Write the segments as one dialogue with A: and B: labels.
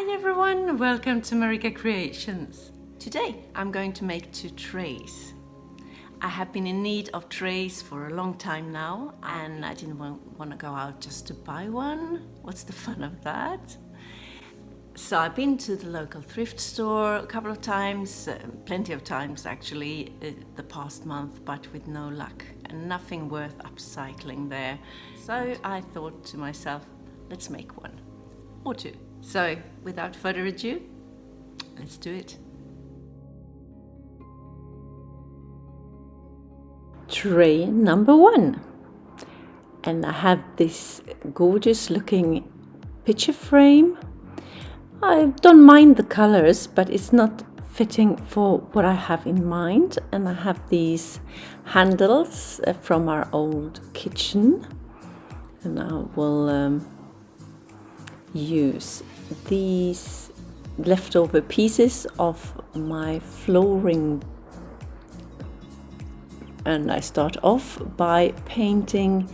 A: Hi everyone, welcome to MarikaCreations. Today I'm going to make 2 trays. I have been in need of trays for a long time now and I didn't want to go out just to buy one. What's the fun of that? So I've been to the local thrift store a couple of times, plenty of times actually, the past month, but with no luck and nothing worth upcycling there. So I thought to myself, let's make one or 2. So without further ado, let's do it. Tray number 1. And I have this gorgeous looking picture frame. I don't mind the colors, but it's not fitting for what I have in mind. And I have these handles from our old kitchen. And I will use these leftover pieces of my flooring. And I start off by painting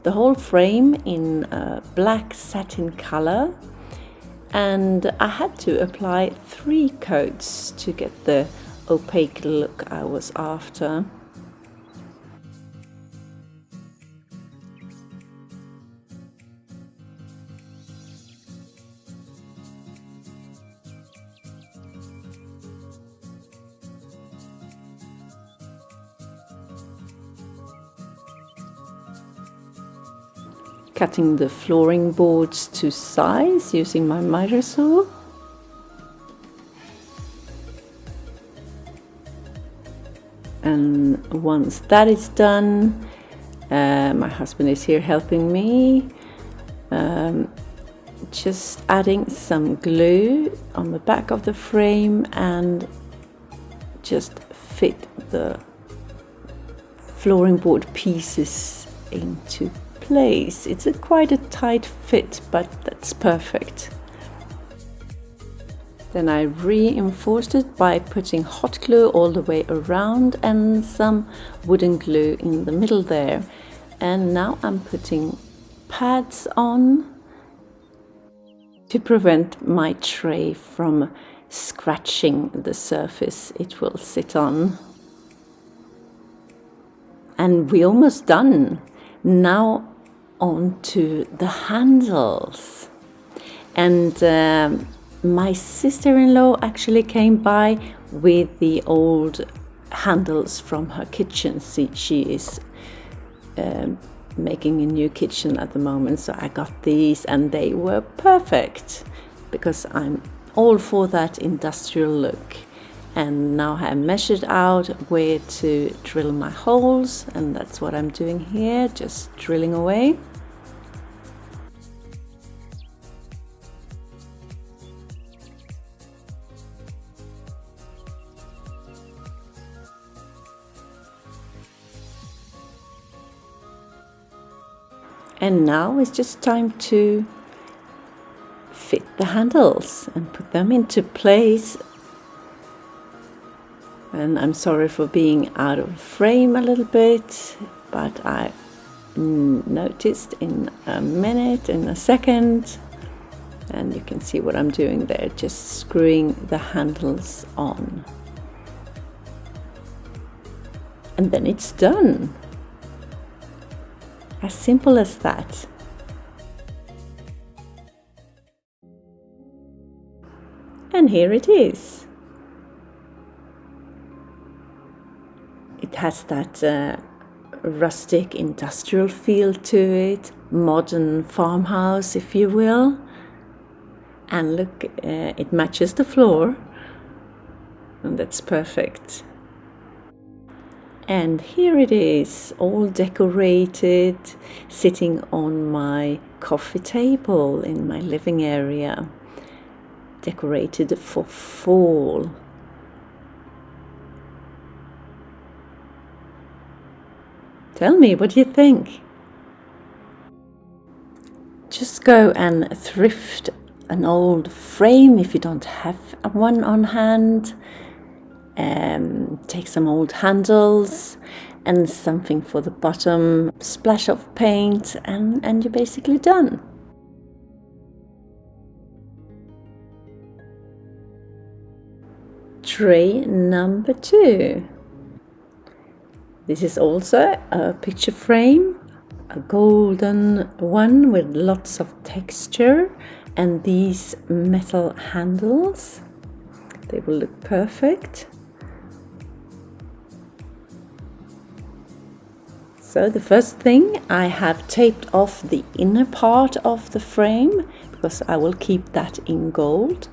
A: the whole frame in a black satin color. And I had to apply 3 coats to get the opaque look I was after. Cutting the flooring boards to size using my miter saw. And once that is done, my husband is here helping me. Just adding some glue on the back of the frame and just fit the flooring board pieces into place. It's quite a tight fit, but that's perfect. Then I reinforced it by putting hot glue all the way around and some wooden glue in the middle there. And now I'm putting pads on to prevent my tray from scratching the surface it will sit on. And we're almost done. Now on to the handles. And my sister-in-law actually came by with the old handles from her kitchen. She is making a new kitchen at the moment, so I got these and they were perfect because I'm all for that industrial look. And now I have measured out where to drill my holes, and that's what I'm doing here, just drilling away. And now it's just time to fit the handles and put them into place. And I'm sorry for being out of frame a little bit, but I noticed in a second, and you can see what I'm doing there, just screwing the handles on. And then it's done. As simple as that. And here it is. It has that rustic industrial feel to it, modern farmhouse if you will. And look, it matches the floor, and that's perfect. And here it is, all decorated, sitting on my coffee table in my living area, decorated for fall. Tell me, what do you think? Just go and thrift an old frame if you don't have one on hand. Take some old handles and something for the bottom, splash of paint, and you're basically done. tray number 2. This is also a picture frame, a golden one with lots of texture, and these metal handles. They will look perfect. So the first thing, I have taped off the inner part of the frame because I will keep that in gold.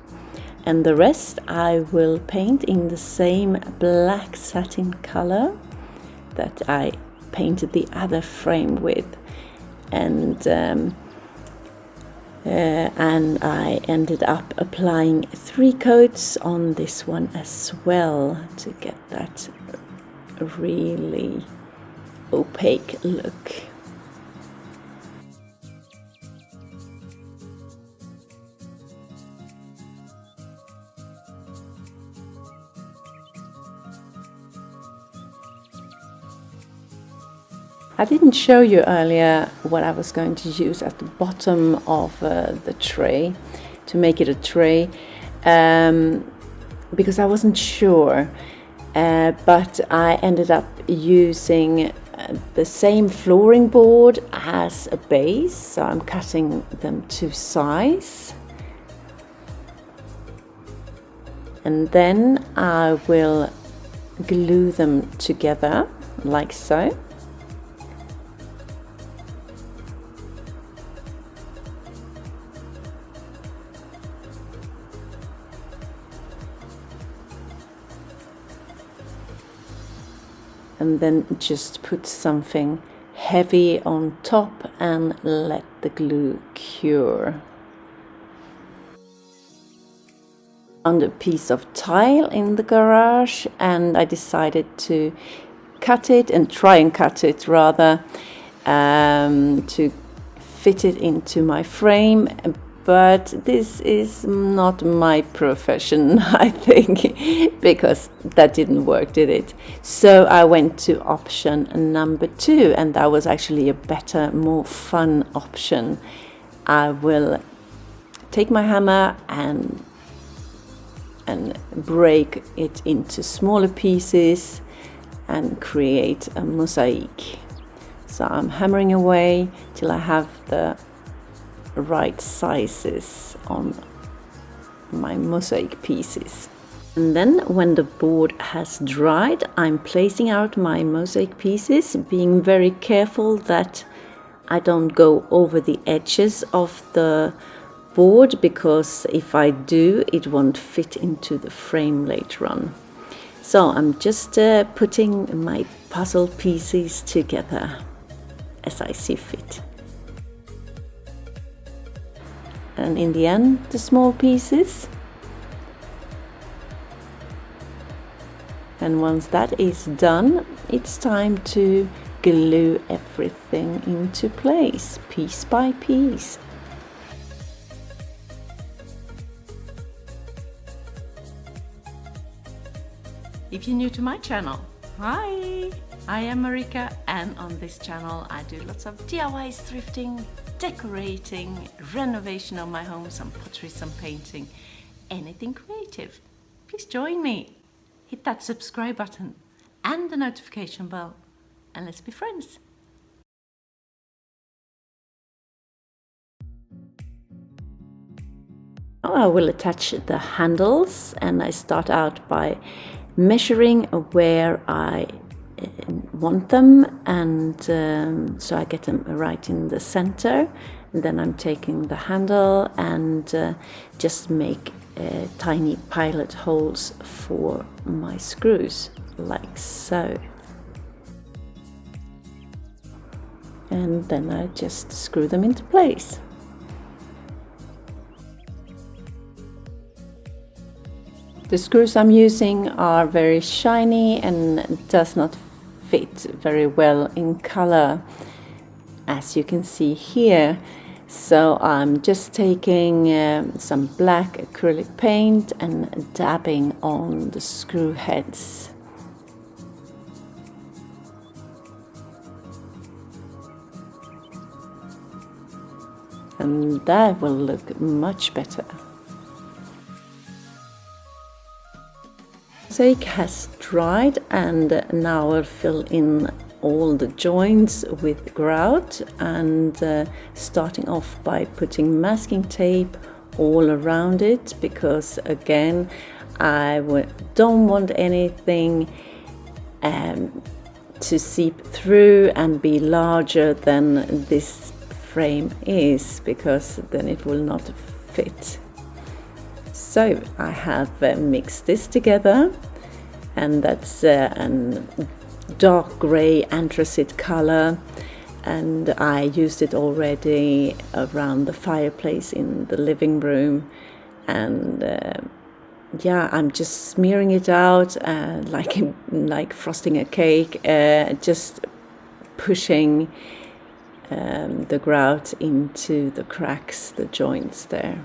A: And the rest I will paint in the same black satin color that I painted the other frame with. And I ended up applying 3 coats on this one as well to get that really opaque look. I didn't show you earlier what I was going to use at the bottom of the tray to make it a tray, because I wasn't sure, but I ended up using the same flooring board as a base, so I'm cutting them to size, and then I will glue them together like so. And then just put something heavy on top and let the glue cure. On a piece of tile in the garage, and I decided to cut it and try and cut it rather to fit it into my frame. But this is not my profession, I think, because that didn't work, did it? So I went to option number 2, and that was actually a better, more fun option. I will take my hammer and break it into smaller pieces and create a mosaic. So I'm hammering away till I have the right sizes on my mosaic pieces. And then when the board has dried, I'm placing out my mosaic pieces, being very careful that I don't go over the edges of the board, because if I do, it won't fit into the frame later on. So I'm just putting my puzzle pieces together as I see fit. And in the end, the small pieces. And once that is done, it's time to glue everything into place, piece by piece. If you're new to my channel, hi! I am Marika, and on this channel I do lots of DIYs, thrifting, decorating, renovation of my home, some pottery, some painting, anything creative. Please join me. Hit that subscribe button and the notification bell, and let's be friends. Now I will attach the handles, and I start out by measuring where I want them, and so I get them right in the center. And then I'm taking the handle and just make tiny pilot holes for my screws, like so. And then I just screw them into place. The screws I'm using are very shiny and does not fit very well in color, as you can see here. So I'm just taking some black acrylic paint and dabbing on the screw heads. And that will look much better. Mosaic has dried, and now I'll fill in all the joints with grout, and starting off by putting masking tape all around it, because again I don't want anything to seep through and be larger than this frame is, because then it will not fit. So I have mixed this together, and that's a dark grey anthracite color, and I used it already around the fireplace in the living room, and yeah, I'm just smearing it out like frosting a cake, just pushing the grout into the cracks, the joints there.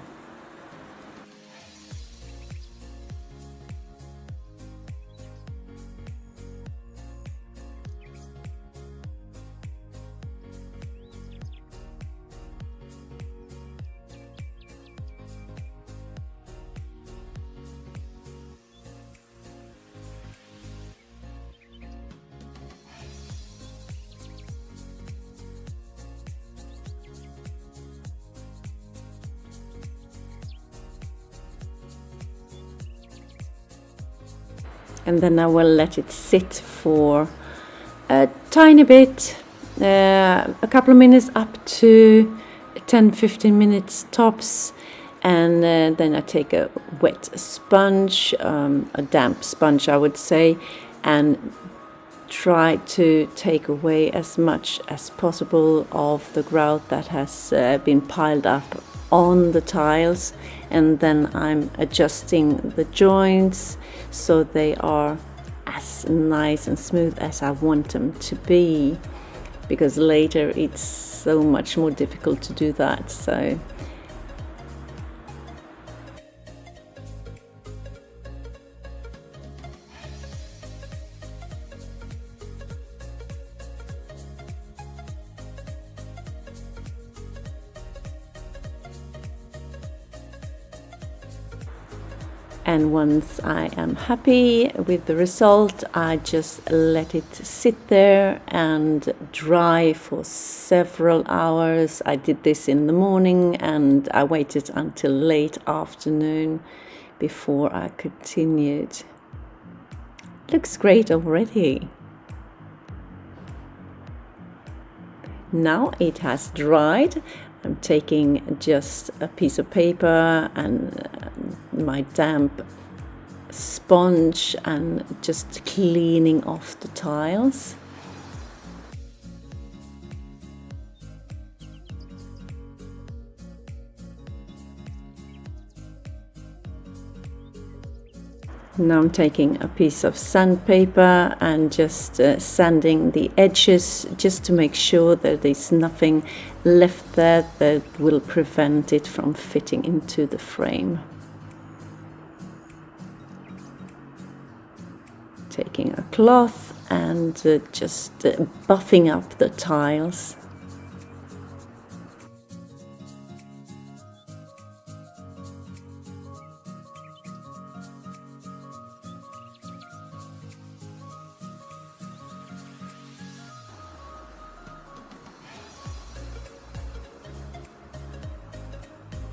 A: And then I will let it sit for a tiny bit, a couple of minutes, up to 10-15 minutes tops, and then I take a wet sponge, a damp sponge I would say, and try to take away as much as possible of the grout that has been piled up on the tiles, and then I'm adjusting the joints so they are as nice and smooth as I want them to be, because later it's so much more difficult to do that. So and once I am happy with the result, I just let it sit there and dry for several hours. I did this in the morning, and I waited until late afternoon before I continued. Looks great already. Now it has dried. I'm taking just a piece of paper and my damp sponge and just cleaning off the tiles. Now I'm taking a piece of sandpaper and just sanding the edges, just to make sure that there's nothing left there that will prevent it from fitting into the frame. Taking a cloth and just buffing up the tiles.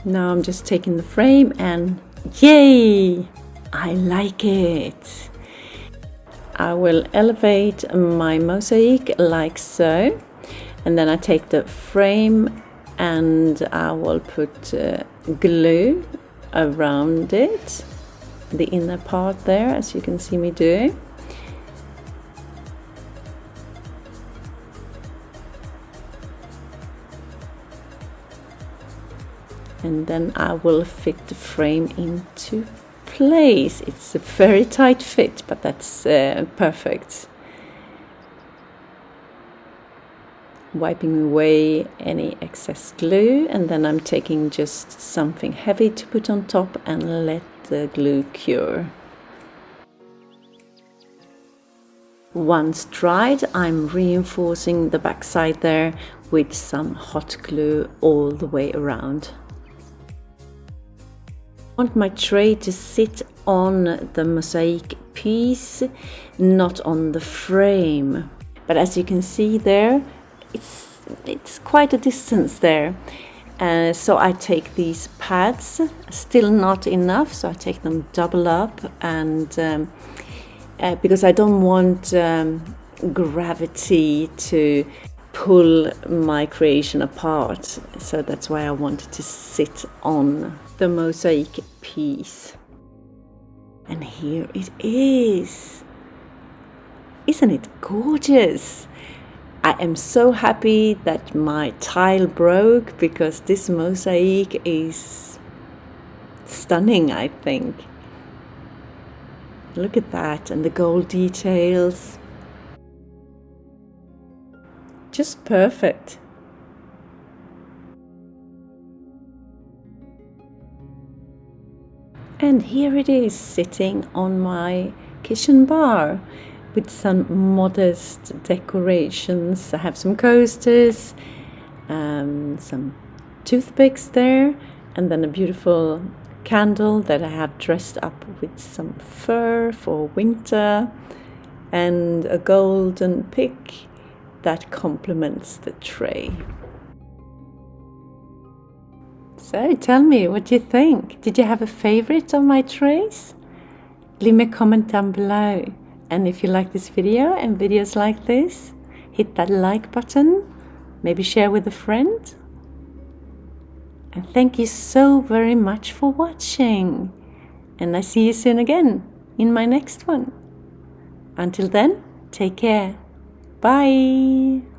A: Now I'm just taking the frame and yay! I like it! I will elevate my mosaic like so, and then I take the frame and I will put glue around it, the inner part there, as you can see me do. And then I will fit the frame into place. It's a very tight fit, but that's perfect. Wiping away any excess glue, and then I'm taking just something heavy to put on top and let the glue cure. Once dried, I'm reinforcing the backside there with some hot glue all the way around. I want my tray to sit on the mosaic piece, not on the frame. But as you can see there, it's quite a distance there. So I take these pads, still not enough, so I take them double up, and because I don't want gravity to pull my creation apart, so that's why I wanted to sit on the mosaic piece. And here it is. Isn't it gorgeous? I am so happy that my tile broke, because this mosaic is stunning, I think. Look at that, and the gold details. Just perfect. And here it is, sitting on my kitchen bar with some modest decorations. I have some coasters, some toothpicks there, and then a beautiful candle that I have dressed up with some fur for winter, and a golden pick that complements the tray. So tell me, what do you think? Did you have a favorite of my trays? Leave me a comment down below. And if you like this video and videos like this, hit that like button, maybe share with a friend. And thank you so very much for watching. And I see you soon again in my next one. Until then, take care. Bye.